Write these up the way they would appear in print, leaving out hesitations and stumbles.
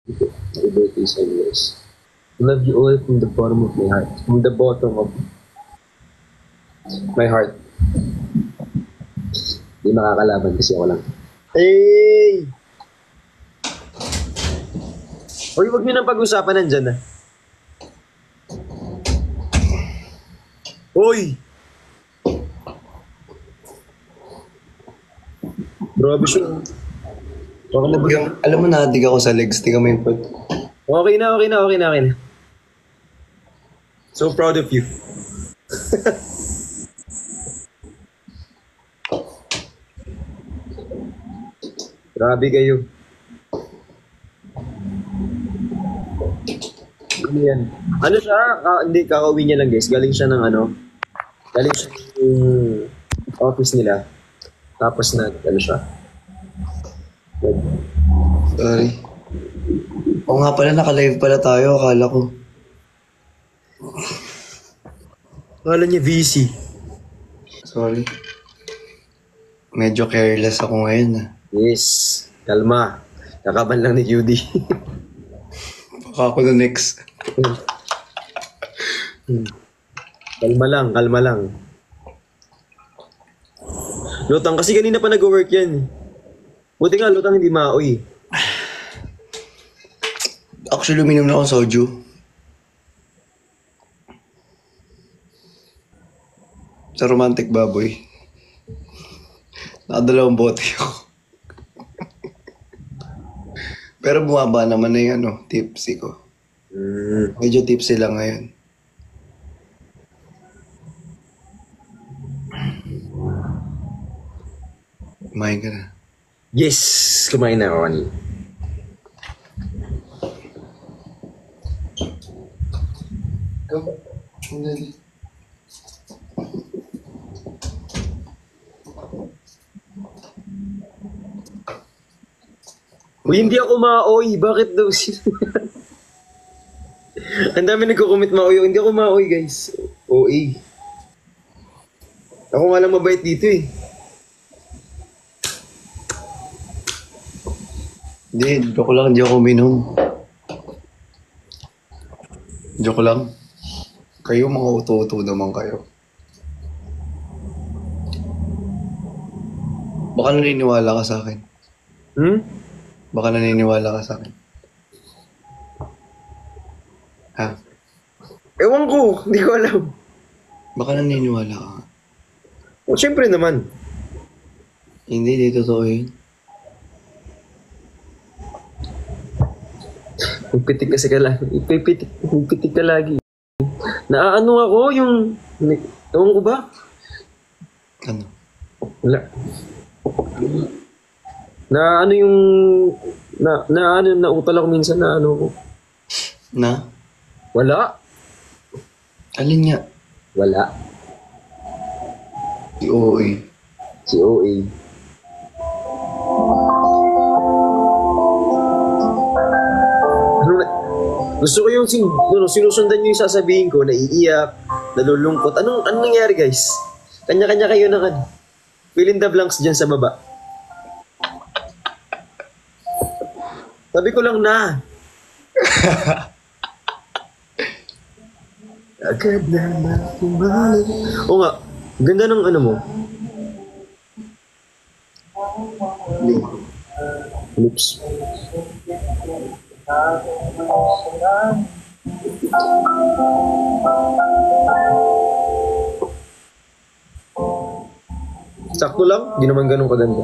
Happy birthday sa guys. Love you all from the bottom of my heart. From the bottom of my heart. Hindi makakalaban kasi ako lang. Hey! Uy, wag niyo nang pag-usapan nandyan na. Uy! Grabe siya. Baka Alam mo na, dig ako sa legs. Tingnan mo yung foot. Okay na. So proud of you. Grabe kayo. Ano yan? Ano siya? Hindi, kakauwi niya lang guys. Galing siya ng galing siya ng office nila. Tapos ano siya. Sorry. Oo nga pala, naka-live pala tayo. Akala ko. Akala niya VC. Sorry. Medyo careless ako ngayon. Yes. Kalma. Kakaban lang ni QD. Baka ako na next. Kalma lang. Lutang, kasi kanina pa nag-work yan. Buti nga, Lutang hindi maoy. Actually, uminom na akong soju. Sa romantic baboy. Nakadalawang bote ako. Pero bumaba naman na yung tipsy ko. Medyo tipsy lang ngayon. Kumain ka na. Yes! Kumain na ako kanina. Uy, hindi ako maoy. Bakit daw sila? Ang dami nagko-commit maoy. Hindi ako maoy, guys. OA. Ako nga lang mabait dito eh. Hindi, joke lang. Hindi ako uminom. Joke lang. Kayo mga uto-uto naman kayo. Baka naniniwala ka sa akin. Baka naniniwala ka sa akin. Ha? Ewan ko. Hindi ko alam. Baka naniniwala ka. O, syempre naman. Hindi, di totoo yun. Magpitik kasi ka lang. Magpitik ka lagi. Naaano ako yung... Ewan ko ba? Ano? Wala. Na ano yung... Nautal ako minsan na ano ko. Na? Wala. Alin nga? Wala. Si OA. Si OA. Gusto ko yung sinusundan nyo yung sasabihin ko, naiiyak, nalulungkot. Anong nangyari, guys? Kanya-kanya kayo ng fill in the blanks dyan sa baba. Sabi ko lang na. Agad na makumalik. O nga, ganda ng ano mo. Lips. Sakto lang, di naman ganun kaganda.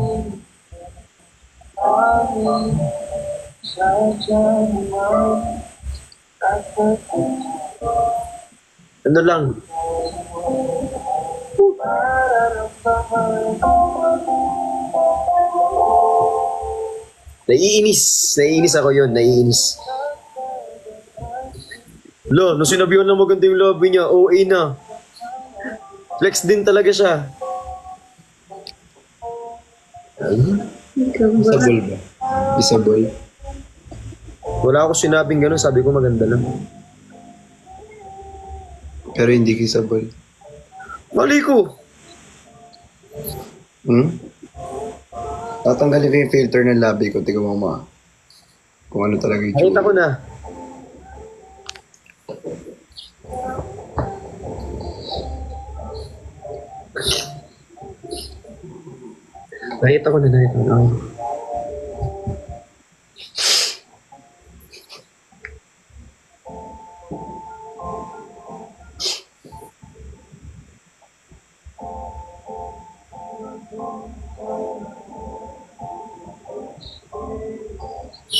Ano lang? Naiinis ako yun, naiinis. Lo, nung sinabihan lang maganda yung lobby niya, OA na. Flex din talaga siya. Isabol ba? Isabol? Wala ako sinabing gano'n, sabi ko maganda lang. Pero hindi kisabol. Mali ko. Tatanggalin ko yung filter ng labi ko. Tingnan mo Kung ano talaga yung Nakita ko na. Nakita ko na.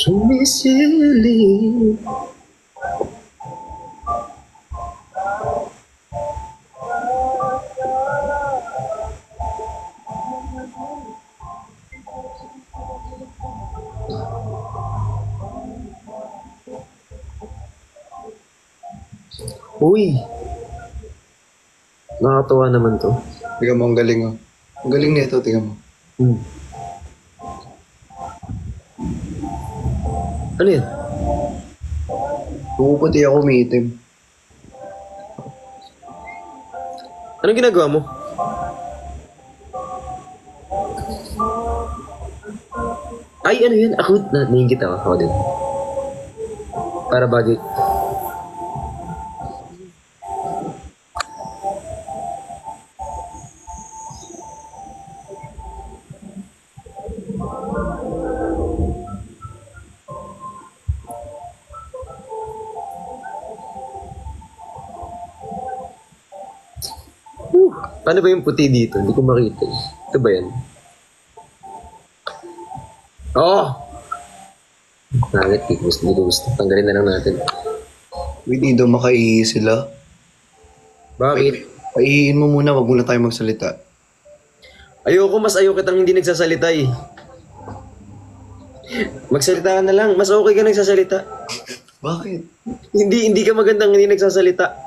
Sumisilip. Uy. Nakakatuwa naman to. Tingnan mo, ang galing oh. Ang galing nito, tingnan mo. Hmm. Ano yan? Pumuputi ako, umiitim. Anong ginagawa mo? Ay, ano yun? Ako, naingit ako din. Para bagay. Paano ba yung puti dito? Hindi ko makita. Ito ba yan? Oo! Bakit? Hindi ko gusto. Tanggalin na lang natin. Wait, hindi daw makaihi sila. Bakit? Paihiin mo muna, wag muna tayo magsalita. Mas ayoko kitang hindi nagsasalita eh. Magsalita ka na lang. Mas okay ka nagsasalita. Bakit? Hindi ka magandang hindi nagsasalita.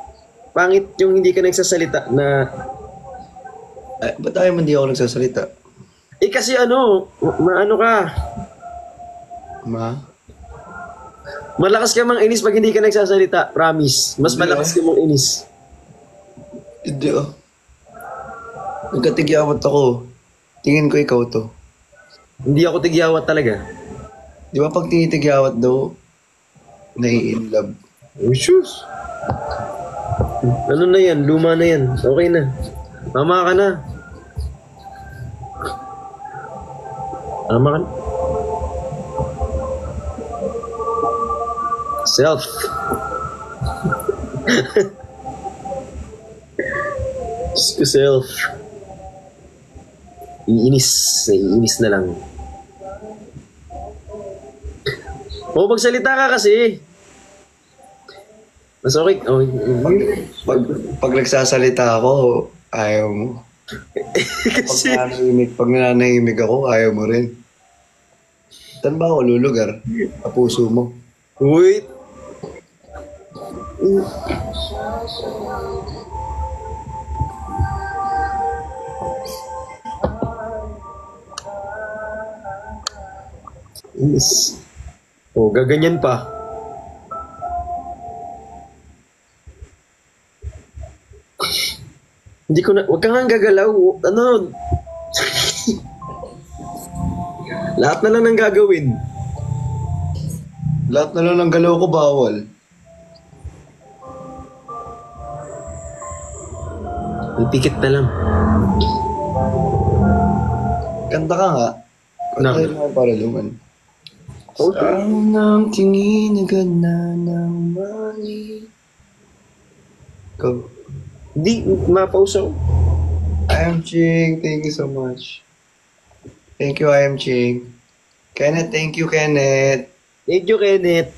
Pangit yung hindi ka nagsasalita na... Ba't tayo hindi ako nagsasalita? Eh kasi maano ka. Malakas ka mang inis pag hindi ka nagsasalita. Promise. Mas Hindi malakas ka mong inis. Hindi ah. Nagkatigyawat ako. Tingin ko ikaw to. Hindi ako tigyawat talaga. Di ba pag tinitigyawat daw, nai-inlove? Oh, shoes. Ano na yan? Luma na yan. Okay na. Mama ka na. Mama ka na. Self. Self. Iinis na lang. Magsalita ka kasi. Mas okay. Pag nagsasalita ako, ayaw mo. Kasi... Pag nananahimik ako, ayaw mo rin. Saan ba ako lulugar? Sa puso mo. Wait. Yes. Gaganyan pa. Hindi ko na, wag ka nga gagalaw. Lahat na lang ng gagawin. Lahat na lang ng galaw ko bawal. Pikit na lang. Kanta ka nga. Kanta Nak- ka para luman. Okay. Saan ang tingin agad na ng mali? Go. Di, mapause ako. I am Ching. Thank you so much. Thank you, I am Ching. Kenneth, thank you, Kenneth. Thank you, Kenneth.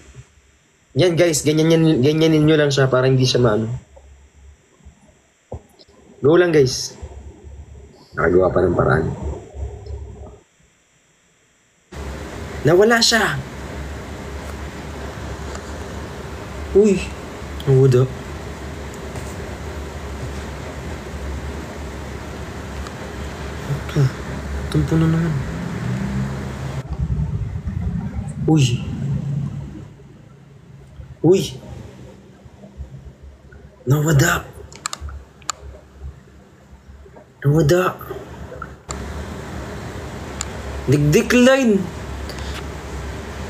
Yan guys, ganyanin nyo lang siya para hindi siya maano. Go lang guys. Nakagawa pa ng paraan. Nawala siya. Uy. Nawala. Tumpo na naman. Uy. Uy. Nawala. Nawala. Nag-decline.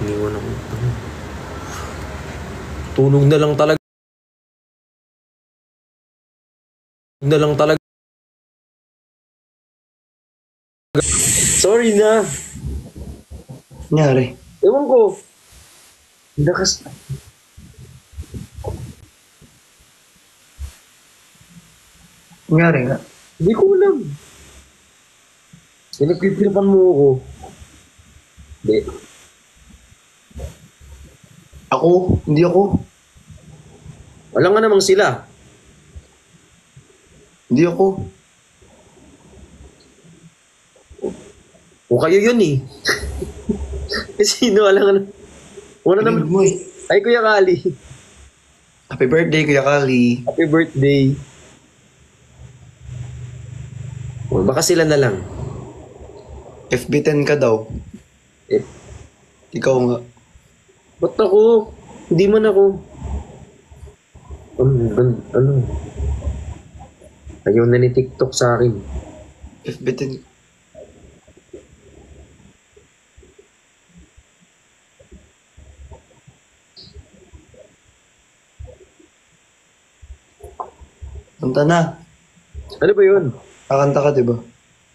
Iniwan ako. Tunog na lang talaga. Na lang talaga. Sorry na. Nangyari? Ewan ko. Lakas. Nangyari nga. Hindi ko alam. Pinagpipilipan mo ako. Hindi. Ako? Hindi ako. Wala nga namang sila. Hindi ako. O kayo yun eh. Sino? Wala nga na. Wala naman. Mo eh. Ay, Kuya Kali. Happy birthday, Kuya Kali. Happy birthday. O, baka sila na lang. FB10 ka daw. Eh, Ikaw nga. ba't ako? Hindi man ako. Ano? Ayaw na ni TikTok sa akin. FB10. Kanta na. Ano ba yun? Kakanta ka, diba?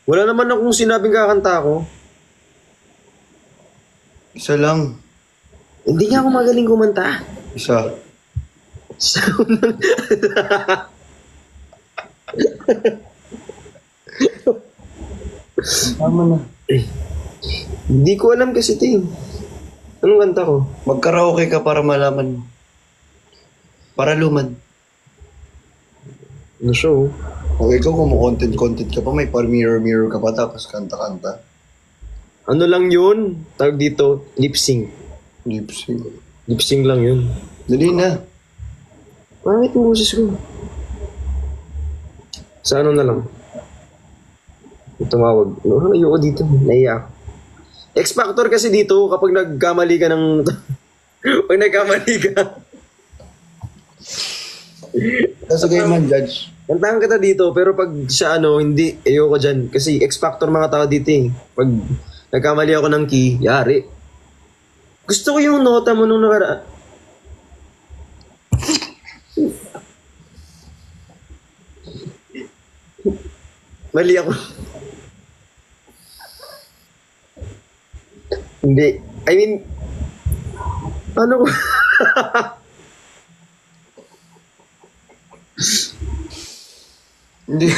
Wala naman akong sinabing kakanta ako. Isa lang. Hindi nga ako magaling kumanta. Isa. Tama na. Hindi ko alam kasi ito eh. Anong kanta ko? Mag-karaoke ka para malaman mo. Para luman. Ano show? O ikaw content ka pa, may par mirror ka pa, tapos kanta-kanta. Ano lang yun? Tawag dito, lip sync. Lip sync. Lip sync lang yun. Dali na. Pangit yung boses ko. Sa ano na lang? Tumawag. No, ayoko dito. Naiya ako. X-Factor kasi dito kapag nagkamali ka ng... Pag nagkamali ka. Sige man, judge. Kantahan kita dito pero pag siya ano, hindi. Ayoko dyan. Kasi X-Factor mga tao dito eh. Pag nagkamali ako ng key, yari. Gusto ko yung nota mo nung nakaraan. Mali ako. Hindi. I mean, ano ko? Hindi.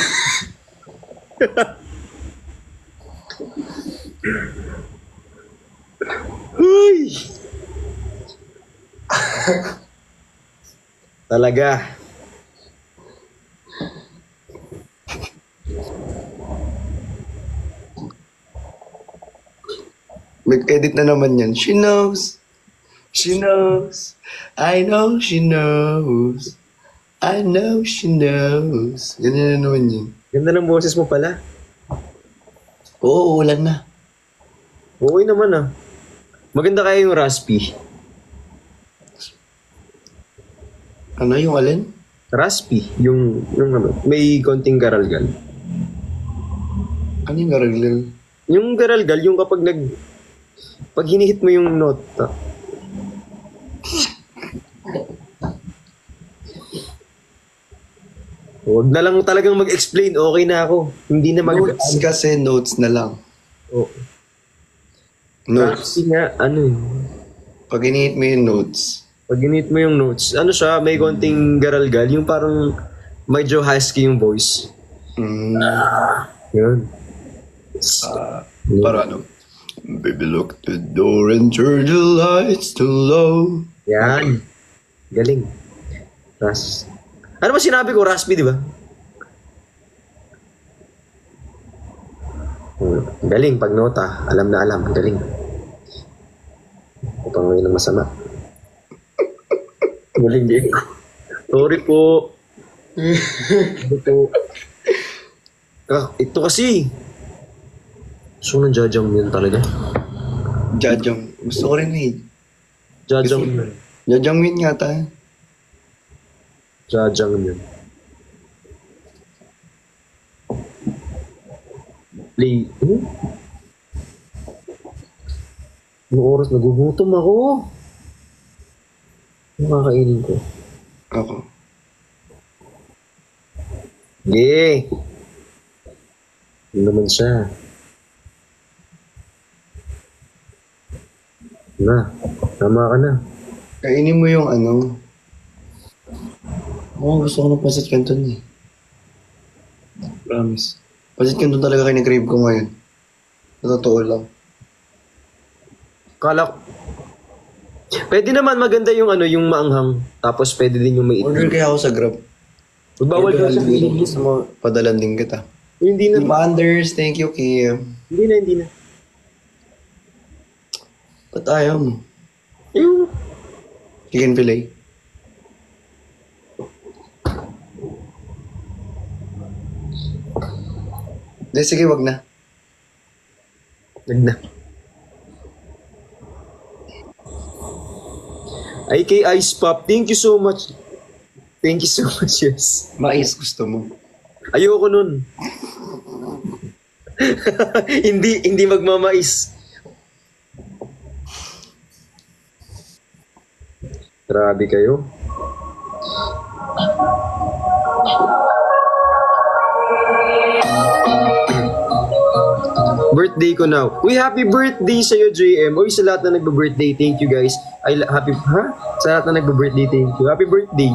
Uy! Talaga. Mag-edit na naman yan. She knows. She knows. I know she knows. I know she knows. Ganyan na naman yun. Ganda ng boses mo pala. Oo, ulan na. Okay naman ah. Maganda kaya yung raspy. Ano yung alin? Raspy. Yung ano, may konting garalgal. Ano yung garaglan? Yung garalgal, yung kapag pag hinihit mo yung nota. Huwag na lang talagang mag-explain. Okay na ako. Hindi na Notes kasi, notes na lang. Oh. Notes. Raspy nga, ano eh. Pag inihit mo yung notes, Pag ginit mo yung notes, ano siya, may konting garalgal, yung parang medyo husky yung voice. Yun. para ano? Baby, lock the door and turn the lights to low. Yan. Galing. Ano ba sinabi ko? Raspy, di ba? Galing pag nota. Alam na alam. Galing. Ito ngayon ang masama. Galing din. Sorry po. Sorry po. Ito kasi. So, nang jajang yun talaga. Jajang. Gusto ko rin eh. Jajang yun. Jajang win nga tayo. Jajang yun. Play. Noong oras, nagugutom ako. Ano kakainin ko? Ako. Hindi. Ano naman siya? Na, tama ka na. Kainin mo yung ano. Oo, gusto ko ng pancit canton eh. Promise. Pancit canton talaga kinikrave ko ngayon. Sa totoo lang. Kala ko. Pwede naman maganda yung ano, yung maanghang. Tapos pwede din yung may Order itlog. kaya ako sa Grab. Bawal daw sa Pilipinas. Gusto mo, padalan din kita. Hindi na. Manders, thank you, Kim. Hindi na. Ba't ayaw mo? Yung, Chicken fillet. Di, sige, wag na. nag na. IK Ice Pop, thank you so much. Thank you so much, yes. Mais gusto mo. Ayoko nun. hindi magmamais. Grabe kayo. Birthday ko now. Uy, happy birthday sa'yo, JM. Uy, sa lahat na nagbe-birthday, thank you guys. Sa lahat na nagbe-birthday, thank you. Happy birthday.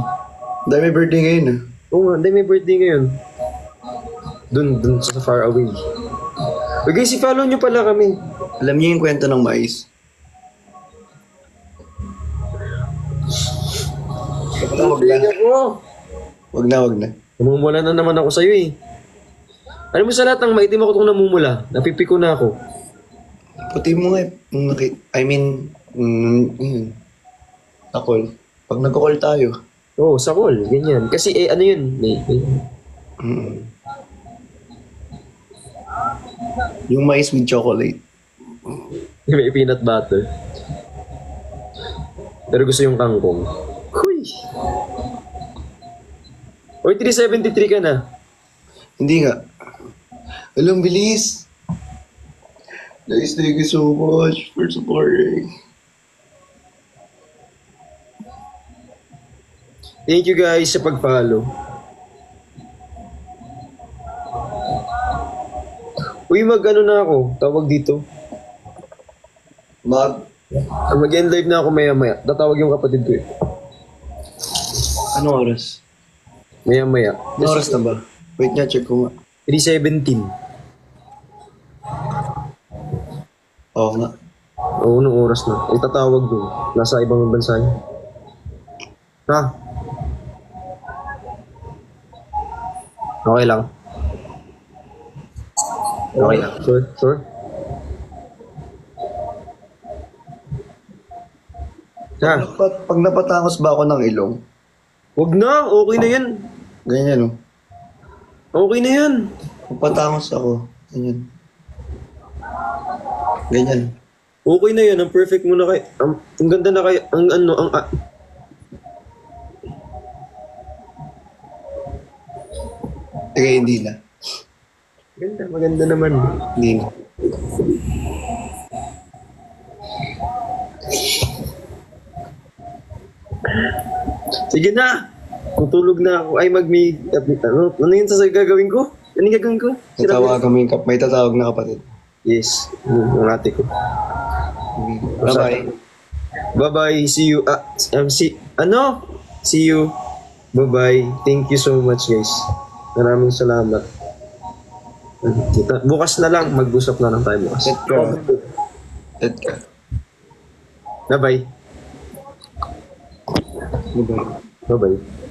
Dami birthday ngayon ah. Oo nga, hindi may birthday ngayon. Dun sa far away. Uy guys, i-follow nyo pala kami. Alam niyo yung kwento ng mais? Wag na. Wag na, wag na. Namumula na naman ako sa'yo eh. Alam mo sa lahat ng maitim ako itong namumula. Napipiko na ako. Puti mo nga eh. Yun. Takol. Pag nag-call tayo. Oo, sakol. Ganyan. Kasi ano yun? Mm. Yung mais with chocolate. May peanut butter. Pero gusto yung kangkong. Huy! Uy, 373 ka na. Hindi nga. Alam, bilis. Guys, thank you so much for supporting. Thank you guys sa pag-follow. Uy, mag-ano na ako. Tawag dito. Mag-end live na ako maya-maya. Tatawag yung kapatid ko eh. Anong oras? Maya-maya. Anong oras na ba? Wait nga, check ko nga. 3:17. Oo nga. Oo, nung oras na. Ay, tatawag doon. Nasa ibang bansa niya. Ha? Okay lang. Okay lang. Sure? Ha? Pag napatangos ba ako ng ilong? Wag na. Okay na yan. Ganyan, no? Okay na yan. Pag patangos ako, ganyan. Ganyan. Okay na yan. Ang perfect mo na kay... Ang ganda na kay... Teka, hindi na. Maganda naman. Hindi na. Sige na. Tutulog na ako. Ay, ano yun sa gagawin ko? Ano yung gagawin ko? Tatawagan mo yung may tatawag na kapatid. Yes. Ang ate ko. Bye-bye. Bye-bye. See you. See you. Bye-bye. Thank you so much, guys. Maraming salamat. Bukas na lang. Mag-usap na lang tayo bukas. Set ka. Bye-bye. Bye-bye. Bye-bye.